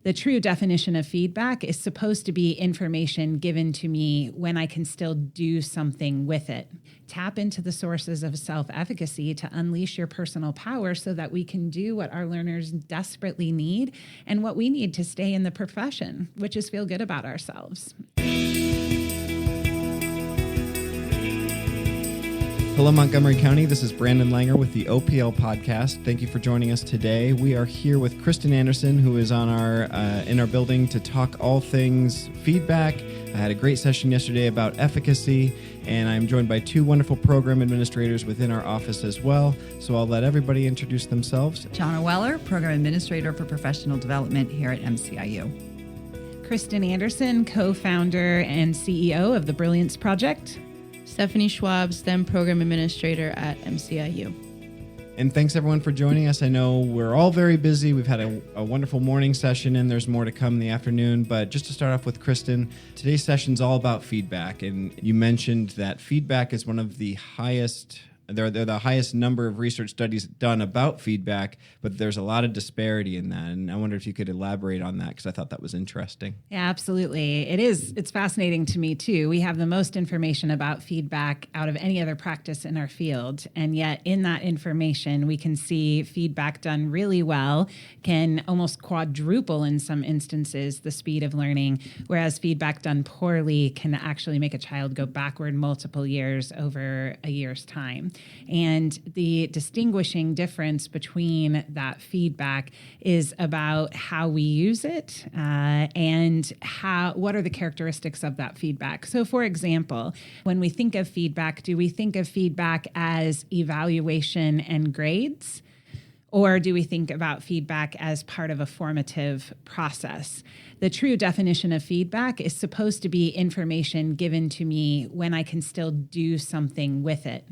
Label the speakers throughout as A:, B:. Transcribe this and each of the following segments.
A: The true definition of feedback is supposed to be information given to me when I can still do something with it. Tap into the sources of self-efficacy to unleash your personal power so that we can do what our learners desperately need and what we need to stay in the profession, which is feel good about ourselves.
B: Hello, Montgomery County. This is Brandon Langer with the OPL podcast. Thank you for joining us today. We are here with Kristin Anderson, who is on in our building to talk all things feedback. I had a great session yesterday about efficacy, and I'm joined by two wonderful program administrators within our office as well. So I'll let everybody introduce themselves.
C: Shauna Weller, Program Administrator for Professional Development here at MCIU.
A: Kristin Anderson, co-founder and CEO of the Brilliance Project.
D: Stephanie Schwab, STEM Program Administrator at MCIU.
B: And thanks everyone for joining us. I know we're all very busy. We've had a wonderful morning session and there's more to come in the afternoon. But just to start off with Kristin, today's session's all about feedback. And you mentioned that feedback is one of the highest, they're the highest number of research studies done about feedback, but there's a lot of disparity in that. And I wonder if you could elaborate on that because I thought that was interesting.
A: Yeah, absolutely. It is. It's fascinating to me too. We have the most information about feedback out of any other practice in our field. And yet in that information, we can see feedback done really well can almost quadruple in some instances the speed of learning, whereas feedback done poorly can actually make a child go backward multiple years over a year's time. And the distinguishing difference between that feedback is about how we use it and what are the characteristics of that feedback. So for example, when we think of feedback, do we think of feedback as evaluation and grades? Or do we think about feedback as part of a formative process? The true definition of feedback is supposed to be information given to me when I can still do something with it.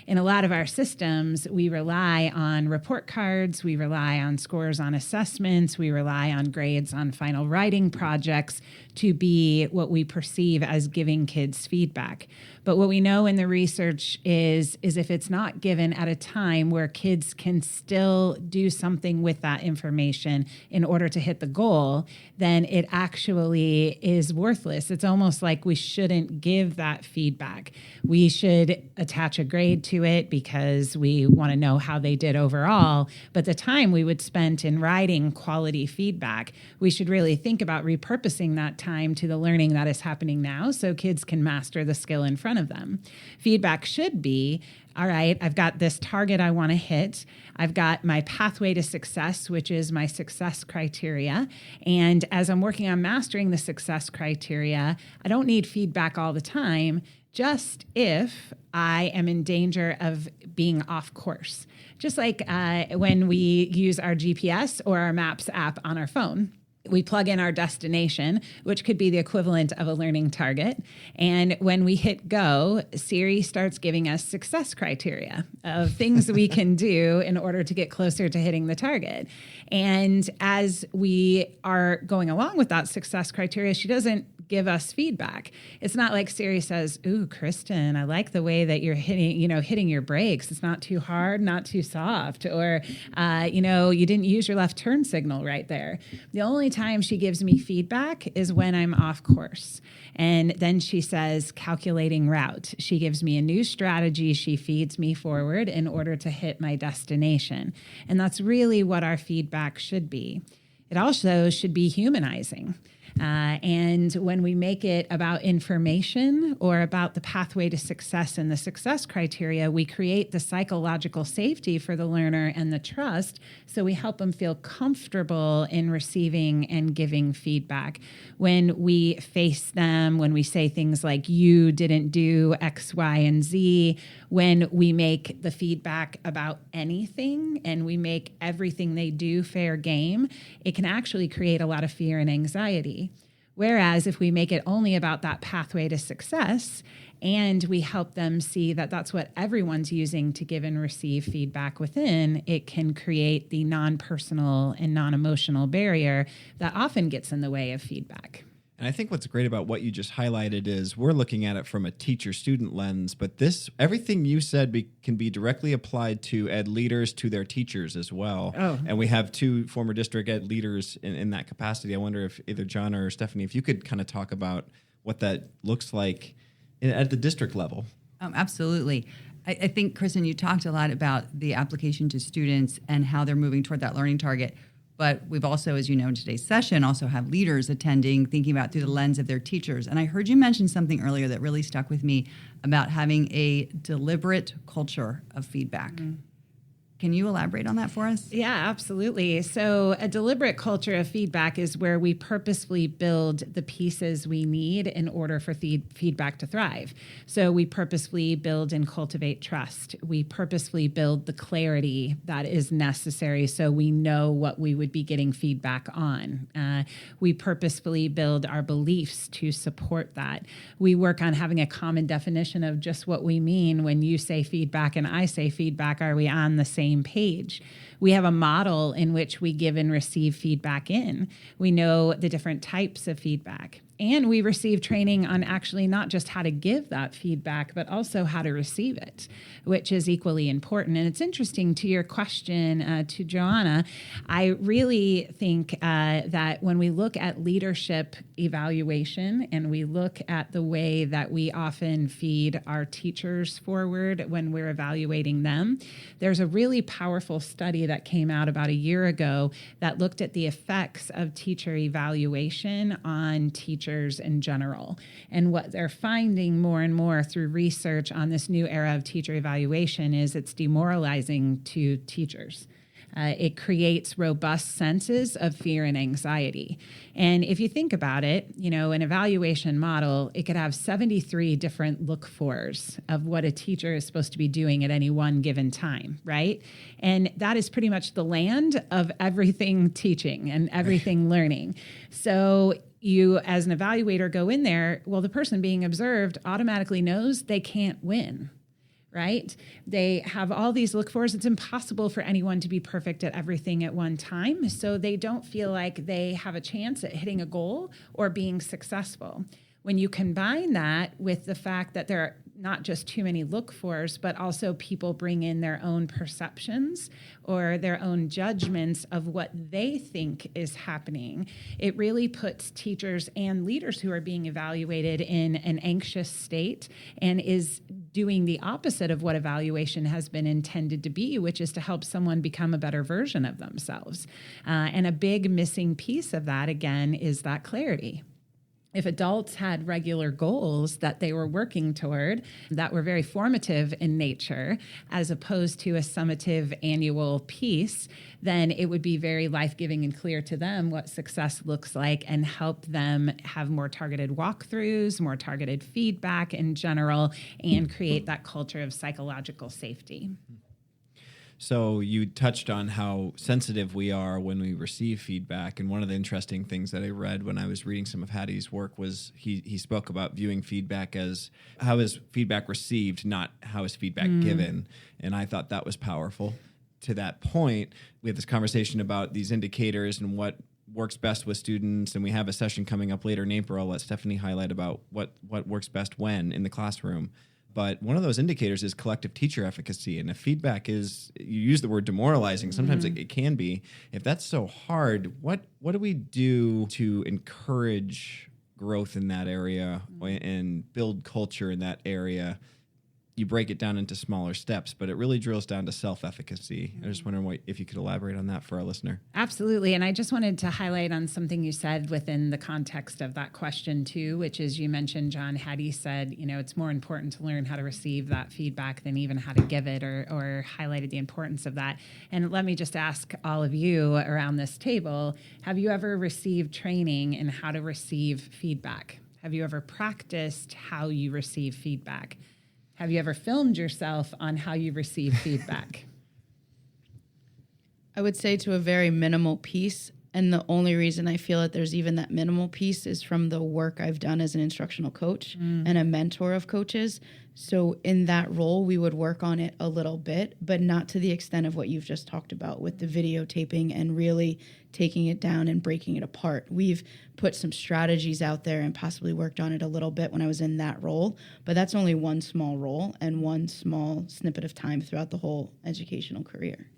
A: In a lot of our systems, we rely on report cards, we rely on scores on assessments, we rely on grades on final writing projects to be what we perceive as giving kids feedback. But what we know in the research is if it's not given at a time where kids can still do something with that information in order to hit the goal, then it actually is worthless. It's almost like we shouldn't give that feedback. We should attach a grade to it because we want to know how they did overall. But the time we would spend in writing quality feedback, we should really think about repurposing that time to the learning that is happening now so kids can master the skill in front of them. Feedback should be, all right, I've got this target I want to hit. I've got my pathway to success, which is my success criteria. And as I'm working on mastering the success criteria, I don't need feedback all the time, just if I am in danger of being off course. Just like when we use our GPS or our Maps app on our phone. We plug in our destination, which could be the equivalent of a learning target. And when we hit go, Siri starts giving us success criteria of things we can do in order to get closer to hitting the target. And as we are going along with that success criteria, she doesn't give us feedback. It's not like Siri says, "Ooh, Kristin, I like the way that you're hitting your brakes. It's not too hard, not too soft," or you didn't use your left turn signal right there. The only time she gives me feedback is when I'm off course. And then she says, calculating route. She gives me a new strategy. She feeds me forward in order to hit my destination. And that's really what our feedback should be. It also should be humanizing. And when we make it about information or about the pathway to success and the success criteria, we create the psychological safety for the learner and the trust. So we help them feel comfortable in receiving and giving feedback. When we face them, when we say things like, you didn't do X, Y, and Z, when we make the feedback about anything and we make everything they do fair game, it can actually create a lot of fear and anxiety. Whereas if we make it only about that pathway to success and we help them see that that's what everyone's using to give and receive feedback within, it can create the non-personal and non-emotional barrier that often gets in the way of feedback.
B: And I think what's great about what you just highlighted is we're looking at it from a teacher-student lens, but everything you said can be directly applied to ed leaders, to their teachers as well.
A: Oh.
B: And we have two former district ed leaders in that capacity. I wonder if either John or Stephanie, if you could kind of talk about what that looks like at the district level.
C: Absolutely. I think, Kristin, you talked a lot about the application to students and how they're moving toward that learning target. But we've also, as you know, in today's session, also have leaders attending, thinking about through the lens of their teachers. And I heard you mention something earlier that really stuck with me about having a deliberate culture of feedback. Mm-hmm. Can you elaborate on that for us?
A: Yeah, absolutely. So a deliberate culture of feedback is where we purposefully build the pieces we need in order for feedback to thrive. So we purposefully build and cultivate trust. We purposefully build the clarity that is necessary so we know what we would be getting feedback on. We purposefully build our beliefs to support that. We work on having a common definition of just what we mean when you say feedback and I say feedback. Are we on the same page? We have a model in which we give and receive feedback in. We know the different types of feedback. And we receive training on actually not just how to give that feedback, but also how to receive it, which is equally important. And it's interesting to your question to Joanna, I really think that when we look at leadership evaluation and we look at the way that we often feed our teachers forward when we're evaluating them, there's a really powerful study that came out about a year ago that looked at the effects of teacher evaluation on teachers in general. And what they're finding more and more through research on this new era of teacher evaluation is it's demoralizing to teachers. It creates robust senses of fear and anxiety. And if you think about it, an evaluation model, it could have 73 different look-fors of what a teacher is supposed to be doing at any one given time, right? And that is pretty much the land of everything teaching and everything learning. So you, as an evaluator, go in there, well, the person being observed automatically knows they can't win. Right? They have all these look-fors. It's impossible for anyone to be perfect at everything at one time. So they don't feel like they have a chance at hitting a goal or being successful. When you combine that with the fact that there are not just too many look-fors, but also people bring in their own perceptions or their own judgments of what they think is happening, it really puts teachers and leaders who are being evaluated in an anxious state and is doing the opposite of what evaluation has been intended to be, which is to help someone become a better version of themselves. And a big missing piece of that, again, is that clarity. If adults had regular goals that they were working toward that were very formative in nature, as opposed to a summative annual piece, then it would be very life-giving and clear to them what success looks like and help them have more targeted walkthroughs, more targeted feedback in general, and create that culture of psychological safety.
B: So you touched on how sensitive we are when we receive feedback. And one of the interesting things that I read when I was reading some of Hattie's work was he spoke about viewing feedback as how is feedback received, not how is feedback given. And I thought that was powerful. To that point, we had this conversation about these indicators and what works best with students. And we have a session coming up later in April. I'll let Stephanie highlight about what works best when in the classroom. But one of those indicators is collective teacher efficacy. And if feedback is, you use the word demoralizing, sometimes it can be. If that's so hard, what do we do to encourage growth in that area and build culture in that area? You break it down into smaller steps, but it really drills down to self-efficacy. I just wondering if you could elaborate on that for our listener.
A: Absolutely. And I just wanted to highlight on something you said within the context of that question too, which is you mentioned, John, Hattie said, it's more important to learn how to receive that feedback than even how to give it, or highlighted the importance of that. And let me just ask all of you around this table, have you ever received training in how to receive feedback? Have you ever practiced how you receive feedback? Have you ever filmed yourself on how you receive feedback?
D: I would say to a very minimal piece. And the only reason I feel that there's even that minimal piece is from the work I've done as an instructional coach and a mentor of coaches. So in that role, we would work on it a little bit, but not to the extent of what you've just talked about with the videotaping and really taking it down and breaking it apart. We've put some strategies out there and possibly worked on it a little bit when I was in that role, but that's only one small role and one small snippet of time throughout the whole educational career.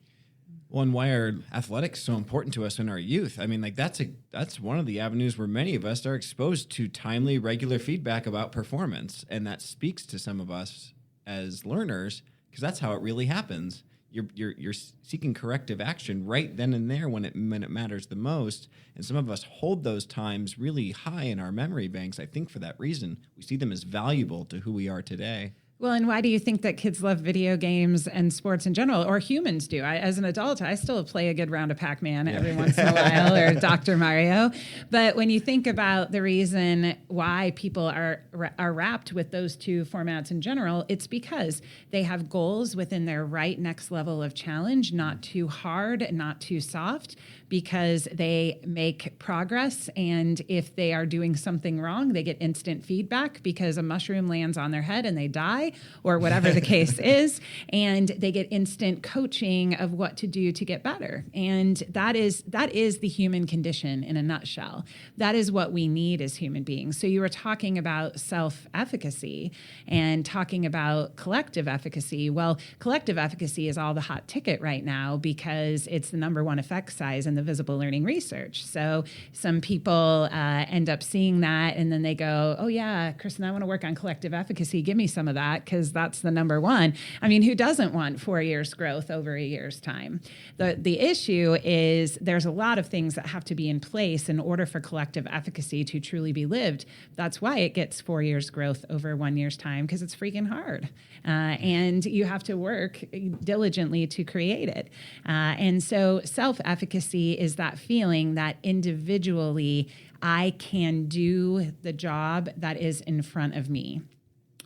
B: Well, and why are athletics so important to us in our youth? I mean, like that's one of the avenues where many of us are exposed to timely, regular feedback about performance, and that speaks to some of us as learners because that's how it really happens. You're seeking corrective action right then and there when it matters the most, and some of us hold those times really high in our memory banks. I think for that reason, we see them as valuable to who we are today.
A: Well, and why do you think that kids love video games and sports in general, or humans do? As an adult, I still play a good round of Pac-Man every once in a while, or Dr. Mario. But when you think about the reason why people are wrapped with those two formats in general, it's because they have goals within their right next level of challenge, not too hard, not too soft, because they make progress. And if they are doing something wrong, they get instant feedback because a mushroom lands on their head and they die, or whatever the case is. And they get instant coaching of what to do to get better. And that is the human condition in a nutshell. That is what we need as human beings. So you were talking about self-efficacy and talking about collective efficacy. Well, collective efficacy is all the hot ticket right now because it's the number one effect size in the visible learning research. So some people end up seeing that and then they go, oh yeah, Kristin, I want to work on collective efficacy. Give me some of that because that's the number one. I mean, who doesn't want 4 years growth over a year's time? The issue is there's a lot of things that have to be in place in order for collective efficacy to truly be lived. That's why it gets 4 years growth over 1 year's time, because it's freaking hard. And you have to work diligently to create it. And so self-efficacy is that feeling that individually I can do the job that is in front of me,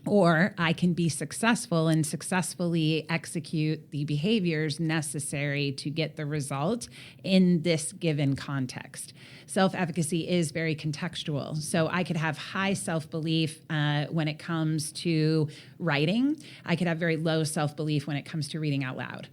A: or I can be successful and successfully execute the behaviors necessary to get the result in this given context. Self-efficacy is very contextual. So I could have high self-belief when it comes to writing. I could have very low self-belief when it comes to reading out loud.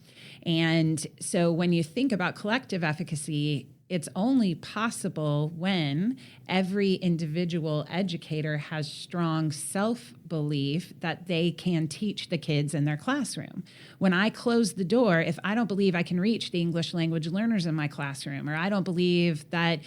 A: And so when you think about collective efficacy, it's only possible when every individual educator has strong self-belief that they can teach the kids in their classroom. When I close the door, if I don't believe I can reach the English language learners in my classroom, or I don't believe that,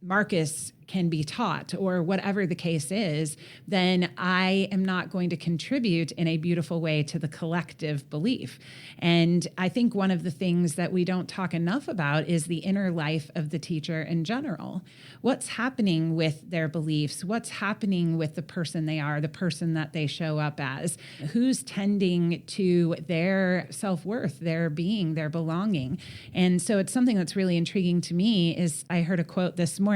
A: Marcus can be taught, or whatever the case is, then I am not going to contribute in a beautiful way to the collective belief. And I think one of the things that we don't talk enough about is the inner life of the teacher in general. What's happening with their beliefs? What's happening with the person they are, the person that they show up as? Who's tending to their self-worth, their being, their belonging? And so it's something that's really intriguing to me is I heard a quote this morning,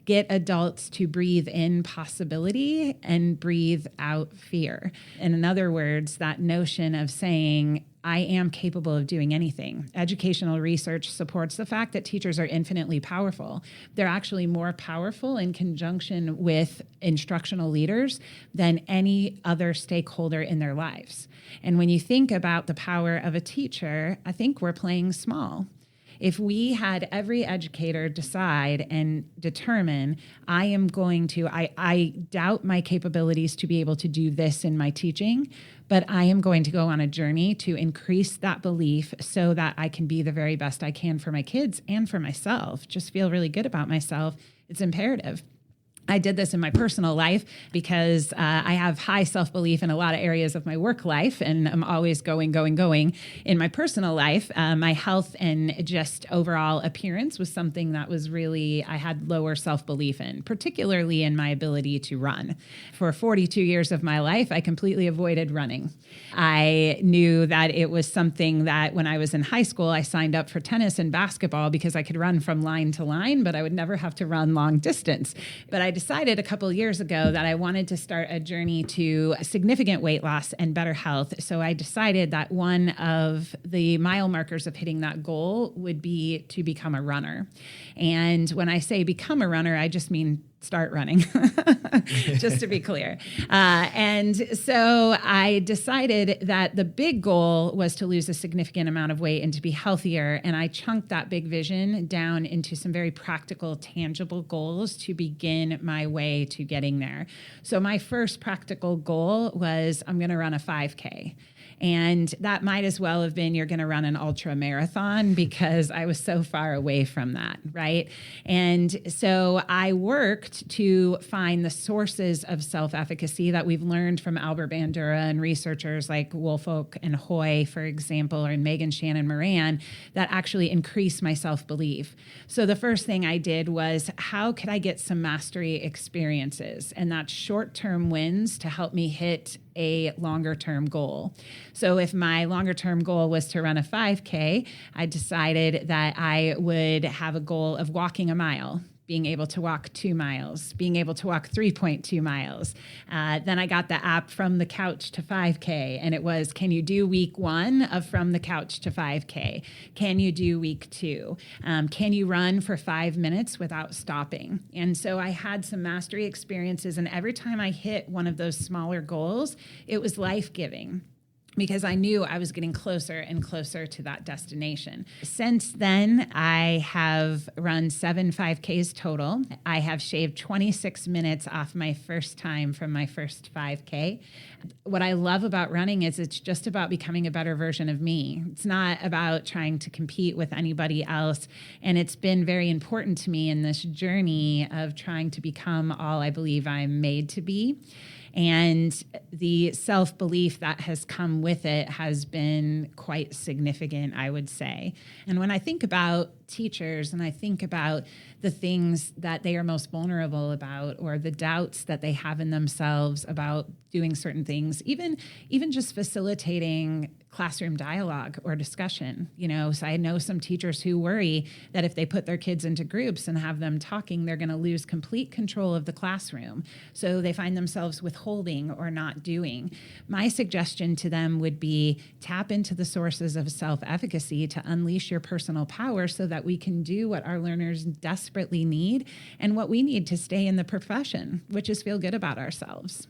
A: get adults to breathe in possibility and breathe out fear. And in other words, that notion of saying, I am capable of doing anything. Educational research supports the fact that teachers are infinitely powerful. They're actually more powerful in conjunction with instructional leaders than any other stakeholder in their lives. And when you think about the power of a teacher, I think we're playing small. If we had every educator decide and determine, I doubt my capabilities to be able to do this in my teaching, but I am going to go on a journey to increase that belief so that I can be the very best I can for my kids and for myself, just feel really good about myself. It's imperative. I did this in my personal life because I have high self-belief in a lot of areas of my work life, and I'm always going. In my personal life, my health and just overall appearance was something that was really, I had lower self-belief in, particularly in my ability to run. For 42 years of my life, I completely avoided running. I knew that it was something that when I was in high school, I signed up for tennis and basketball because I could run from line to line, but I would never have to run long distance. But I decided a couple of years ago that I wanted to start a journey to significant weight loss and better health. So I decided that one of the mile markers of hitting that goal would be to become a runner. And when I say become a runner, I just mean start running, just to be clear. And so I decided that the big goal was to lose a significant amount of weight and to be healthier. And I chunked that big vision down into some very practical, tangible goals to begin my way to getting there. So my first practical goal was I'm going to run a 5K. And that might as well have been, you're going to run an ultra marathon, because I was so far away from that, right? And so I worked to find the sources of self-efficacy that we've learned from Albert Bandura and researchers like Woolfolk and Hoy, for example, or Megan Shannon Moran, that actually increase my self-belief. So the first thing I did was, how could I get some mastery experiences? And that's short-term wins to help me hit a longer-term goal. So if my longer-term goal was to run a 5K, I decided that I would have a goal of walking a mile, being able to walk 2 miles, being able to walk 3.2 miles. Then I got the app From the Couch to 5K, and it was, can you do week 1 of From the Couch to 5K? Can you do week 2? Can you run for 5 minutes without stopping? And so I had some mastery experiences, and every time I hit one of those smaller goals, it was life-giving, because I knew I was getting closer and closer to that destination. Since then, I have run 7 5Ks total. I have shaved 26 minutes off my first time from my first 5K. What I love about running is it's just about becoming a better version of me. It's not about trying to compete with anybody else. And it's been very important to me in this journey of trying to become all I believe I'm made to be. And the self-belief that has come with it has been quite significant, I would say. And when I think about teachers and I think about the things that they are most vulnerable about, or the doubts that they have in themselves about doing certain things, even just facilitating classroom dialogue or discussion. So I know some teachers who worry that if they put their kids into groups and have them talking, they're going to lose complete control of the classroom. So they find themselves withholding or not doing. My suggestion to them would be, tap into the sources of self-efficacy to unleash your personal power so that we can do what our learners desperately need and what we need to stay in the profession, which is feel good about ourselves.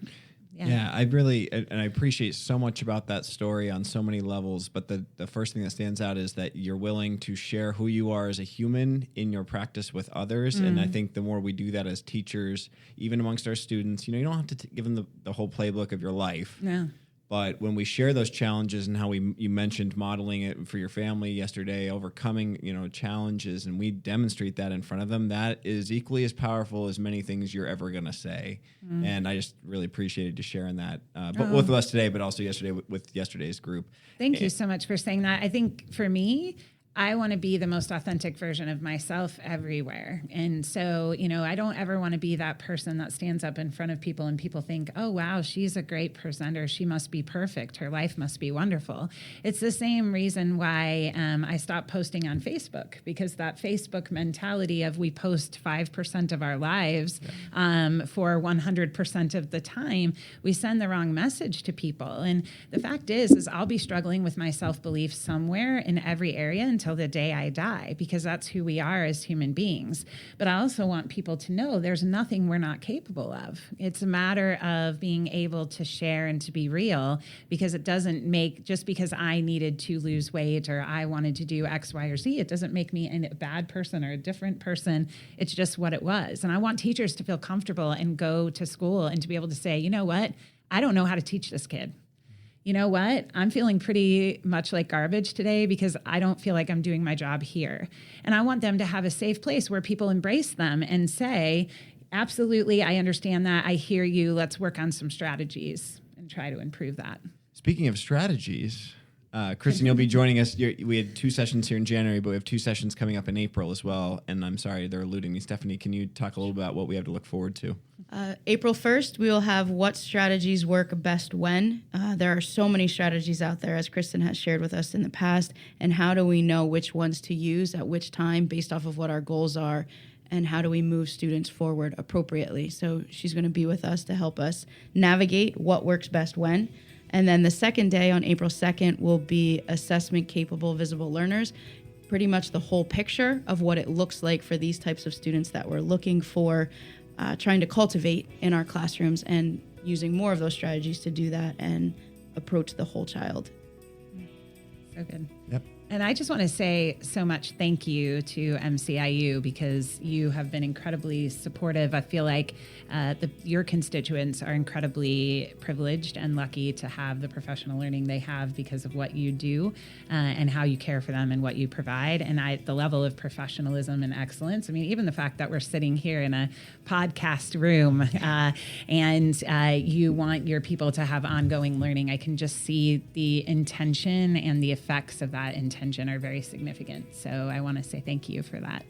B: Yeah, I really, and I appreciate so much about that story on so many levels, but the first thing that stands out is that you're willing to share who you are as a human in your practice with others. And I think the more we do that as teachers, even amongst our students, you don't have to give them the whole playbook of your life.
A: Yeah.
B: But when we share those challenges and how you mentioned modeling it for your family yesterday, overcoming, challenges, and we demonstrate that in front of them, that is equally as powerful as many things you're ever going to say. And I just really appreciated you sharing that, but with us today, but also yesterday with yesterday's group.
A: Thank you so much for saying that. I think for me, I want to be the most authentic version of myself everywhere. And so, I don't ever want to be that person that stands up in front of people and people think, oh, wow, she's a great presenter. She must be perfect. Her life must be wonderful. It's the same reason why I stopped posting on Facebook, because that Facebook mentality of we post 5% of our lives for 100% of the time, we send the wrong message to people. And the fact is I'll be struggling with my self-belief somewhere in every area until the day I die, because that's who we are as human beings. But I also want people to know there's nothing we're not capable of. It's a matter of being able to share and to be real, because it doesn't make, just because I needed to lose weight or I wanted to do X, Y, or Z, it doesn't make me a bad person or a different person. It's just what it was. And I want teachers to feel comfortable and go to school and to be able to say, you know what? I don't know how to teach this kid. You know what? I'm feeling pretty much like garbage today because I don't feel like I'm doing my job here. And I want them to have a safe place where people embrace them and say, absolutely, I understand that. I hear you. Let's work on some strategies and try to improve that.
B: Speaking of strategies, Kristin, you'll be joining us. We had 2 sessions here in January, but we have 2 sessions coming up in April as well. And I'm sorry, they're eluding me. Stephanie, can you talk a little about what we have to look forward to?
D: April 1st, we will have What Strategies Work Best When. There are so many strategies out there, as Kristin has shared with us in the past, and how do we know which ones to use at which time based off of what our goals are and how do we move students forward appropriately. So she's going to be with us to help us navigate what works best when. And then the second day on April 2nd will be assessment capable visible learners, pretty much the whole picture of what it looks like for these types of students that we're looking for, trying to cultivate in our classrooms, and using more of those strategies to do that and approach the whole child.
A: So good.
B: Yep.
A: And I just want to say so much thank you to MCIU, because you have been incredibly supportive. I feel like your constituents are incredibly privileged and lucky to have the professional learning they have because of what you do and how you care for them and what you provide. And the level of professionalism and excellence. I mean, even the fact that we're sitting here in a podcast room and you want your people to have ongoing learning, I can just see the intention and the effects of that intention are very significant. So I want to say thank you for that.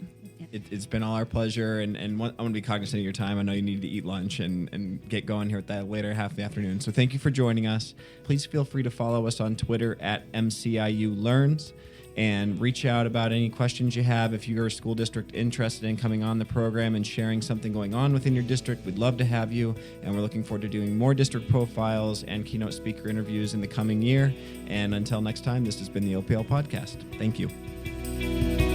B: It's been all our pleasure, and I want to be cognizant of your time. I know you need to eat lunch and get going here at that later half of the afternoon. So thank you for joining us. Please feel free to follow us on Twitter at MCIU Learns, and reach out about any questions you have. If you're a school district interested in coming on the program and sharing something going on within your district, we'd love to have you. And we're looking forward to doing more district profiles and keynote speaker interviews in the coming year. And until next time, this has been the OPL Podcast. Thank you.